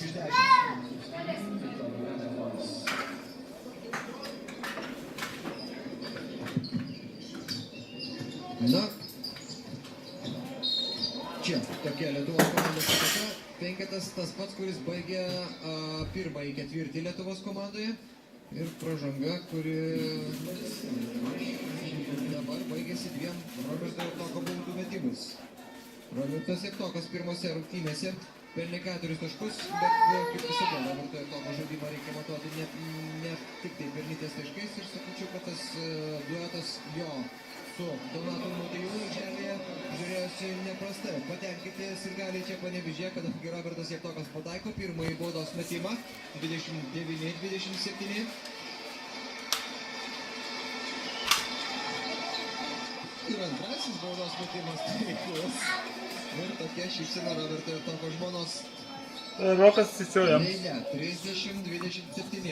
Na, čia tokia Lietuvos komandos ataka. Penketas tas pats, kuris baigė pirmąjį ketvirtį Lietuvos komandoje. Ir pražanga, kuri dabar baigėsi dviem Roberto Javtoko baudų metimais. Robertas Javtokas pirmose rungtynėse pelnė 4 taškus, bet kaip visada Roberto Javtoko žaidimą reikia matuoti ne tik tai pelnytais taškais. Ir sakyčiau, kad tas duetas jo su Donatu Motiejūnu žemėje žiūrėjosi neprastai. Patenkinti sirgaliai čia Panevėžyje, kadangi Robertas Javtokas pataiko pirmąjį baudos metimą 29-27. Ir antrasis baudos metimas taiklus. Ir tokia šypsena Roberto Javtoko žmonos. Rokas įsiojam. Ne, 30-27.